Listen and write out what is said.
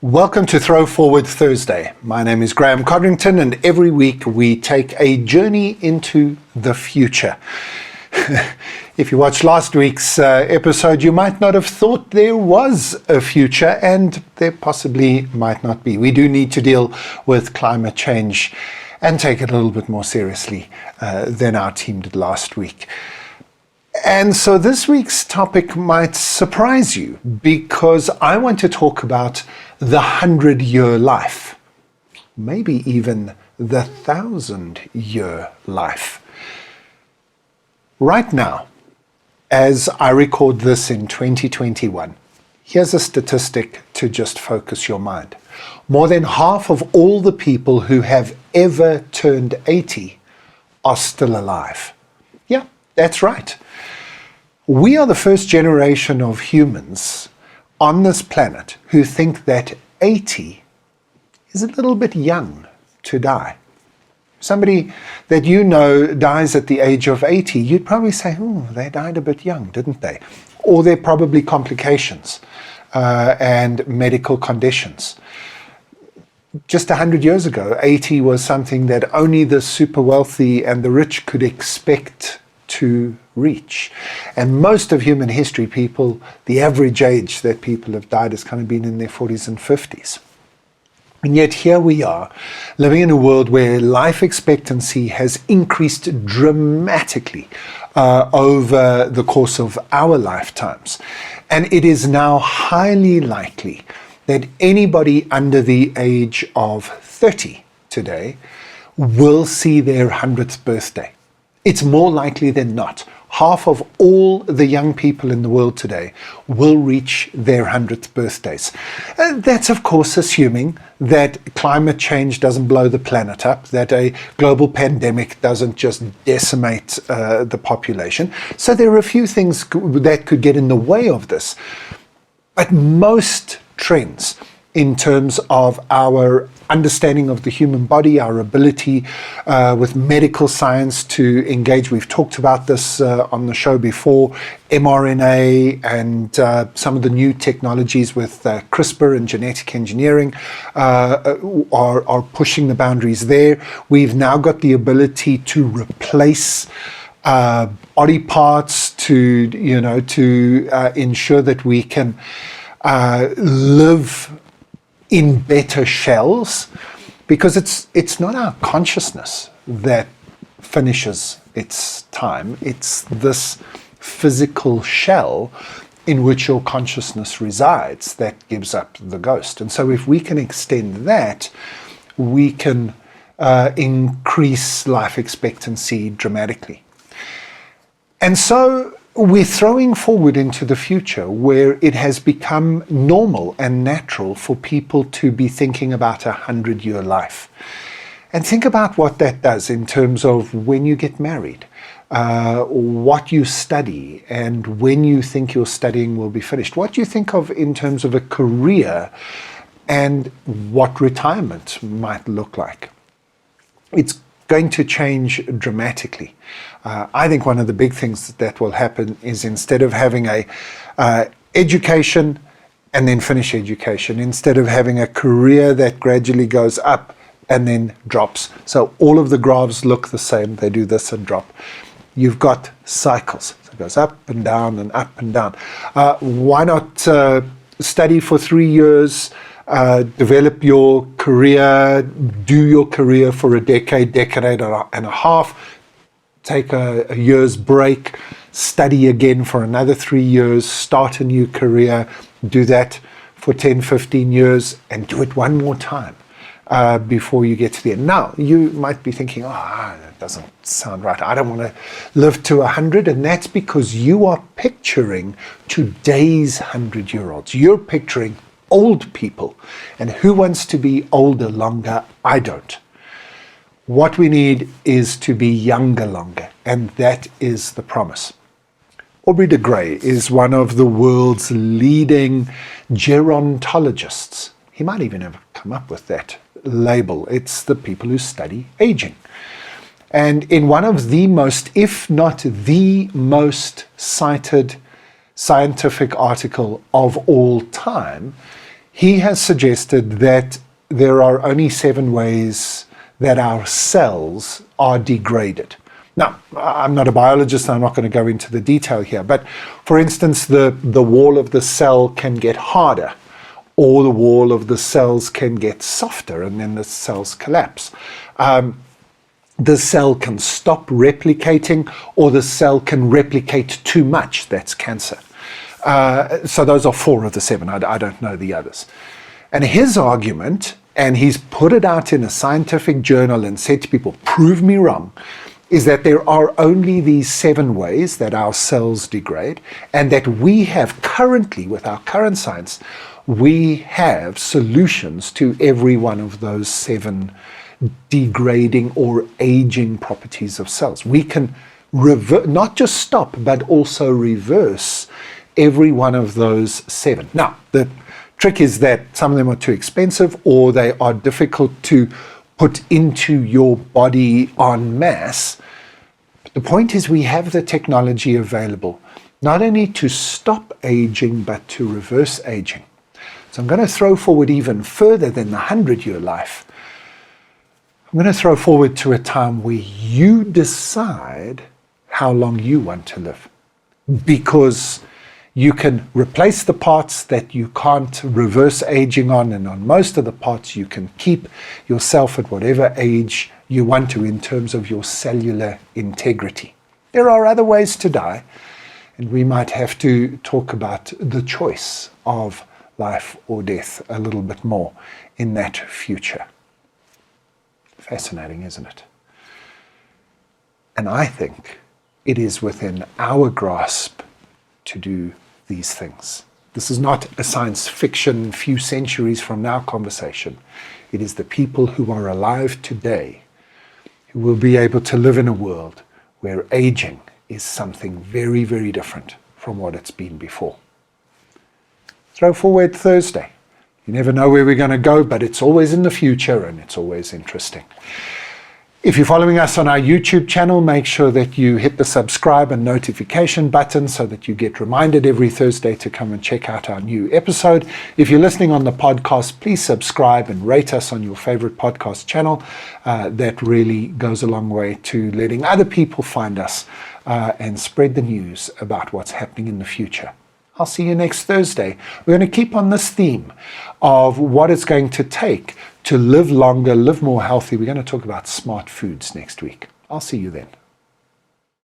Welcome to Throwforward Thursday. My name is Graeme and every week we take a journey into the future. If you watched last week's episode, you might not have thought there was a future, and there possibly might not be. We do need to deal with climate change and take it a little bit more seriously than our team did last week. And so this week's topic might surprise you, because I want to talk about the 100-year life, maybe even the 1,000-year life. Right now, as I record this in 2021, here's a statistic to just focus your mind. More than half of all the people who have ever turned 80 are still alive. Yeah, that's right. We are the first generation of humans on this planet who think that 80 is a little bit young to die. Somebody that you know dies at the age of 80, you'd probably say, oh, they died a bit young, didn't they? Or there are probably complications and medical conditions. Just 100 years ago, 80 was something that only the super wealthy and the rich could expect to reach. And most of human history, the average age that people have died has kind of been in their 40s and 50s. And yet here we are, living in a world where life expectancy has increased dramatically over the course of our lifetimes. And it is now highly likely that anybody under the age of 30 today will see their 100th birthday. It's more likely than not. Half of all the young people in the world today will reach their 100th birthdays. That's, of course, assuming that climate change doesn't blow the planet up, that a global pandemic doesn't just decimate the population. So there are a few things that could get in the way of this. But most trends in terms of our understanding of the human body, our ability with medical science to engage. We've talked about this on the show before, mRNA and some of the new technologies with CRISPR and genetic engineering are pushing the boundaries there. We've now got the ability to replace body parts to ensure that we can live in better shells, because it's not our consciousness that finishes its time. It's this physical shell in which your consciousness resides that gives up the ghost. And so if we can extend that, we can increase life expectancy dramatically. And so we're throwing forward into the future where it has become normal and natural for people to be thinking about a 100-year life. And think about what that does in terms of when you get married, what you study, and when you think your studying will be finished. What do you think of in terms of a career and what retirement might look like? It's going to change dramatically. I think one of the big things that will happen is, instead of having a education and then finish education, instead of having a career that gradually goes up and then drops. So all of the graphs look the same. They do this and drop. You've got cycles. So it goes up and down and up and down. Why not study for 3 years, develop your career, do your career for a decade and a half, take a year's break, study again for another 3 years, start a new career, do that for 10, 15 years, and do it one more time before you get to the end. Now, you might be thinking, that doesn't sound right. I don't want to live to 100, and that's because you are picturing today's 100-year-olds. You're picturing old people. And who wants to be older longer? I don't. What we need is to be younger longer, and that is the promise. Aubrey de Grey is one of the world's leading gerontologists. He might even have come up with that label. It's the people who study aging. And in one of the most, if not the most cited scientific article of all time, He has suggested that there are only 7 ways that our cells are degraded. Now, I'm not a biologist, and I'm not going to go into the detail here, but for instance, the wall of the cell can get harder, or the wall of the cells can get softer, and then the cells collapse. The cell can stop replicating, or the cell can replicate too much. That's cancer. So those are 4 of the 7. I don't know the others. And his argument, and he's put it out in a scientific journal and said to people, prove me wrong, is that there are only these 7 ways that our cells degrade, and that we have currently, with our current science, we have solutions to every one of those 7 degrading or aging properties of cells. We can not just stop, but also reverse every one of those 7. Now, the trick is that some of them are too expensive, or they are difficult to put into your body en masse. But the point is, we have the technology available, not only to stop aging, but to reverse aging. So I'm going to throw forward even further than the 100-year life. I'm going to throw forward to a time where you decide how long you want to live, because you can replace the parts that you can't reverse aging on, and on most of the parts you can keep yourself at whatever age you want to in terms of your cellular integrity. There are other ways to die, and we might have to talk about the choice of life or death a little bit more in that future. Fascinating, isn't it? And I think it is within our grasp to do these things. This is not a science fiction few centuries from now conversation. It is the people who are alive today who will be able to live in a world where aging is something very, very different from what it's been before. Throwforward Thursday. You never know where we're going to go, but it's always in the future, and it's always interesting. If you're following us on our YouTube channel, make sure that you hit the subscribe and notification button so that you get reminded every Thursday to come and check out our new episode. If you're listening on the podcast, please subscribe and rate us on your favorite podcast channel. That really goes a long way to letting other people find us and spread the news about what's happening in the future. I'll see you next Thursday. We're going to keep on this theme of what it's going to take to live longer, live more healthy. We're going to talk about smart foods next week. I'll see you then.